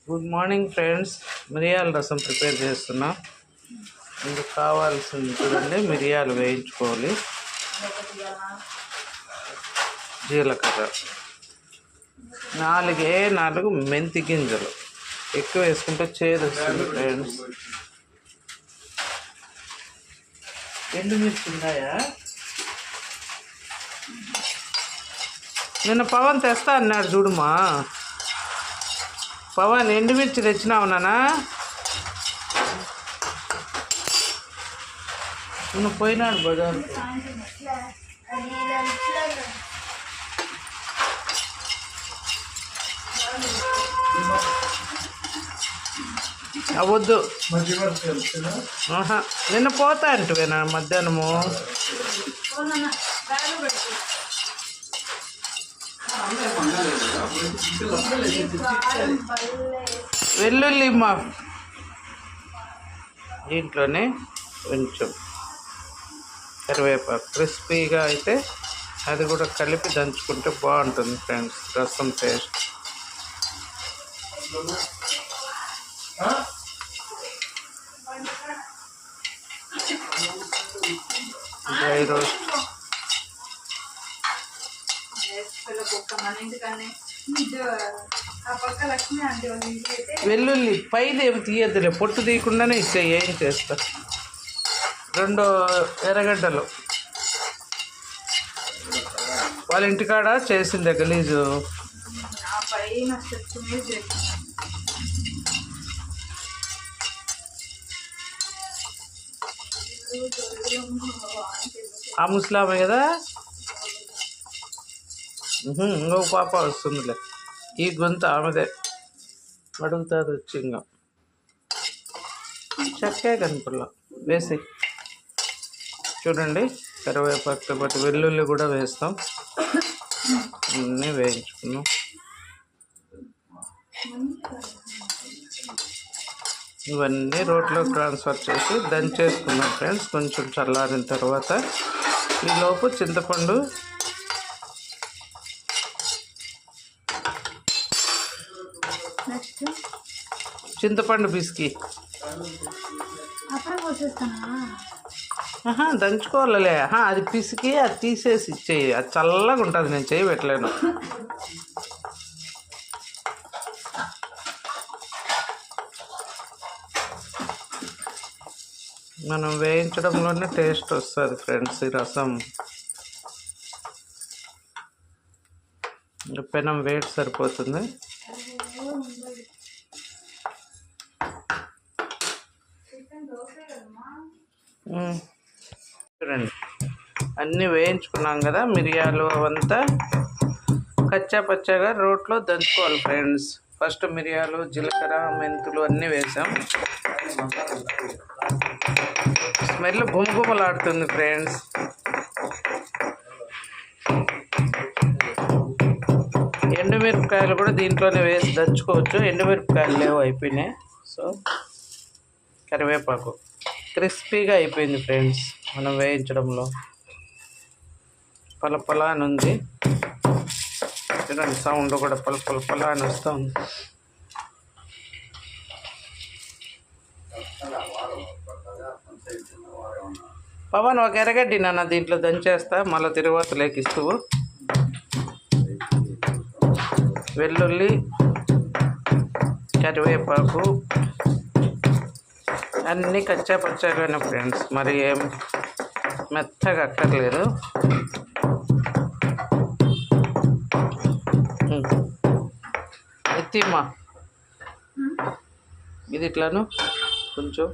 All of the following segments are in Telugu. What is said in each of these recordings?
Good morning friends. మిరియాల రసం ప్రిపేర్ చేస్తున్నా. ఇందుకు కావాల్సింది చూడండి, మిరియాలు వేయించుకోవాలి, జీలకర్ర, 4 మెంతి గింజలు. ఎక్కువ వేసుకుంటే చేదు వస్తుంది ఫ్రెండ్స్. ఎండుమిర్చి ఉన్నాయా? నిన్న పవన్ తెస్తా అన్నాడు చూడుమా. పవన్ ఎండుమిర్చి తెచ్చినావు నానా? నిన్న పోయినాడు బజార్. అవద్దు, నిన్న పోతా అంటువేనా మధ్యాహ్నము? వెల్లుల్లి మా దీంట్లోనే కొంచెం కరివేపాకు క్రిస్పీగా అయితే అది కూడా కలిపి దంచుకుంటే బాగుంటుంది ఫ్రెండ్స్, రసం టేస్ట్. డ్రై రోస్ట్, వెల్లుల్లి పైది ఏమి తీయద్దులే, పొట్టు తీయకుండానే ఇచ్చాయి. ఏం చేస్తా? 2 ఎర్రగడ్డలు వాళ్ళ ఇంటికాడ చేసిందే గలీజు. ఆ ముస్లామే కదా, ఇంకో పాప వస్తుందిలే. ఈ గొంతు ఆమెదే, అడుగుతుంది వచ్చి. ఇంకా చక్కే కనుకుల్లా వేసి చూడండి. కరివేపాకుతో పాటు వెల్లుల్లి కూడా వేస్తాం. అన్నీ వేయించుకున్నాం. ఇవన్నీ రోట్లోకి ట్రాన్స్ఫర్ చేసి దంచేసుకున్నాం ఫ్రెండ్స్. కొంచెం చల్లారిన తర్వాత ఈలోపు చింతపండు పిసికి దంచుకోవాలలే. అది పిసికి అది తీసేసి ఇచ్చేయి, అది చల్లగా ఉంటుంది. నేను చేయి పెట్టలేను. మనం వేయించడంలోనే టేస్ట్ వస్తుంది ఫ్రెండ్స్ ఈ రసం. పెనం వేడి సరిపోతుంది. చూడండి, అన్నీ వేయించుకున్నాం కదా. మిరియాలు అవంతా కచ్చా పచ్చాగా రోట్లో దంచుకోవాలి ఫ్రెండ్స్. ఫస్ట్ మిరియాలు, జీలకర్ర, మెంతులు అన్నీ వేసాం. స్మెల్ గుమగుమలాడుతుంది ఫ్రెండ్స్. ఎండుమిరపకాయలు కూడా దీంట్లోనే వేసి దంచుకోవచ్చు. ఎండుమిరపకాయలు లేవు, అయిపోయినాయి. సో కరివేపాకు క్రిస్పీగా అయిపోయింది ఫ్రెండ్స్ మనం వేయించడంలో. పలపలా అని ఉంది చూడండి, సౌండ్ కూడా పలపలా అని వస్తుంది. పవన్ ఒక ఎర్రగడ్డి నాన్న దీంట్లో దంచేస్తా, మళ్ళీ తిరువాత లేకిస్తూ. వెల్లుల్లి, కరివేపాకు అన్నీ కచ్చా పచ్చాగానే ఫ్రెండ్స్, మరి ఏం మెత్తగా అక్కర్లేదు. ఎత్తిమ్మా ఇది ఇట్లాను కొంచెం.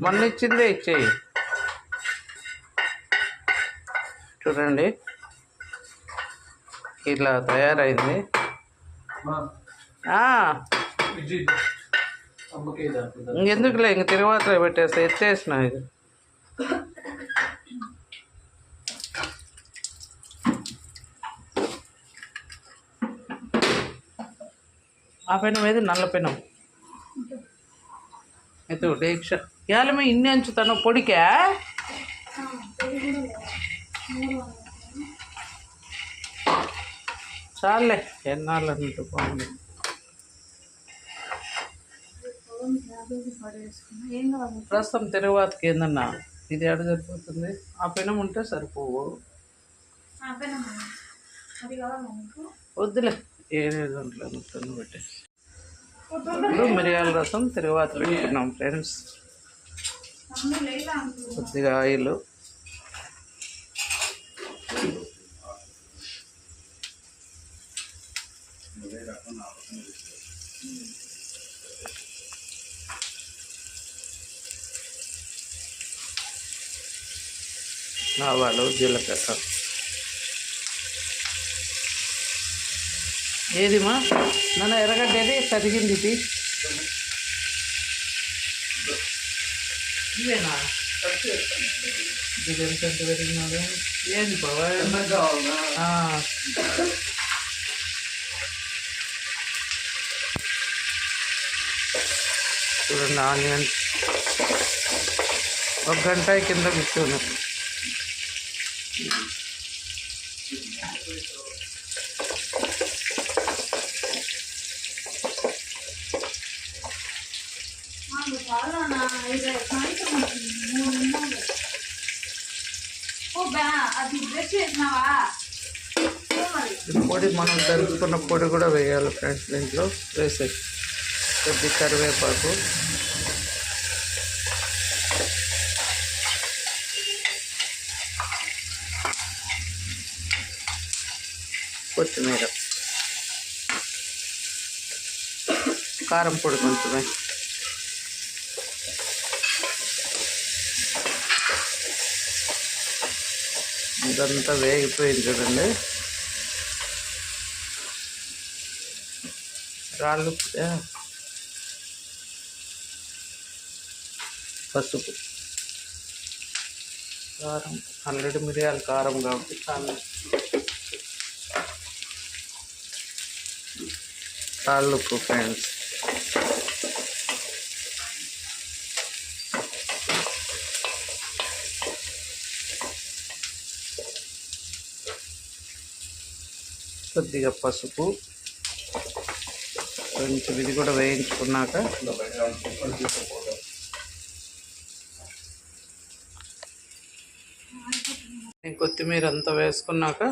మొన్న ఇచ్చిందే ఇచ్చేయి. చూడండి ఇలా తయారైంది. ఇంకెందుకులే, ఇంక తిరువాత పెట్టేస్తా. ఎత్తేసిన ఇది. ఆ పెనం ఏది నల్ల పెనం అయితే డేక్ష ఏలమే ఇన్ని అంచుతాను పొడికా చాలే ఎన్నాళ్ళంటూ బాగుంది ప్రస్తుతం తిరుగుబాతుకి ఏందన్నా ఇది ఎడ సరిపోతుంది ఆ పెనం ఉంటే సరిపోవు వద్దులే ఏదే దాంట్లో మొత్తం పెట్టేసి ఇప్పుడు మిరియాల రసం తిరుగుబాత పెట్టుకున్నాం ఫ్రెండ్స్ కొద్దిగా ఆయిల్ ఆవాలు జీలకర్ర ఏదిమా నన్ను ఎర్రగడ్డ ఏది తరిగింది ఇది ఇవేనా ఇది ఎంత పెరిగినాడు ఏంది బాబా చూడండి ఆనియన్ 1 గంట కింద కూర్చోను పొడి మనం దంచుకున్న పొడి కూడా వేయాలి ఫ్రెండ్స్ దీంట్లో వేసే కొద్ది కరివేపాకు కొత్తిమీర కారం పొడి కొంచెమే ఇదంతా వేగిపోయింది చూడండి రాళ్ళు పసుపు కారం ఆల్రెడీ మిరియాల కారం కాబట్టి రాళ్ళుప్పు ఫ్రెండ్స్ కొద్దిగా పసుపు కొంచెం ఇది కూడా వేయించుకున్నాక కొత్తిమీర అంతా వేసుకున్నాక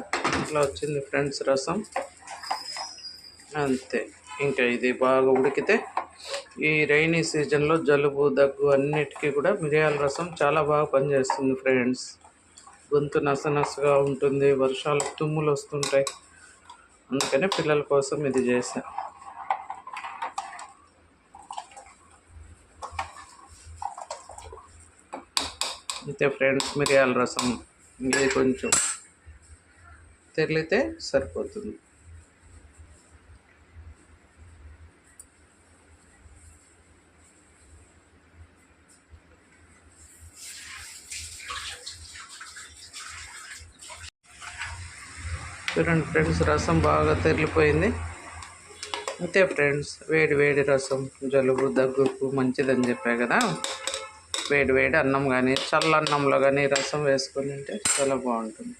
ఇట్లా వచ్చింది ఫ్రెండ్స్ రసం అంతే. ఇంకా ఇది బాగా ఉడికితే ఈ రైనీ సీజన్లో జలుబు దగ్గు అన్నిటికీ కూడా మిరియాల రసం చాలా బాగా పనిచేస్తుంది ఫ్రెండ్స్. గొంతు నసనసగా ఉంటుంది, వర్షాలు తుమ్ములు వస్తుంటాయి, అందుకని పిల్లల కోసం ఇది చేశా. అంతే ఫ్రెండ్స్, మిరియాల రసం ఇది కొంచెం తెరిలితే సరిపోతుంది. చూడండి ఫ్రెండ్స్, రసం బాగా తెరిలిపోయింది. అంతే ఫ్రెండ్స్, వేడి వేడి రసం జలుబు దగ్గుకు మంచిదని చెప్పా కదా. వేడి వేడి అన్నం కానీ చల్ల అన్నంలో కానీ రసం వేసుకొని తింటే చాలా బాగుంటుంది.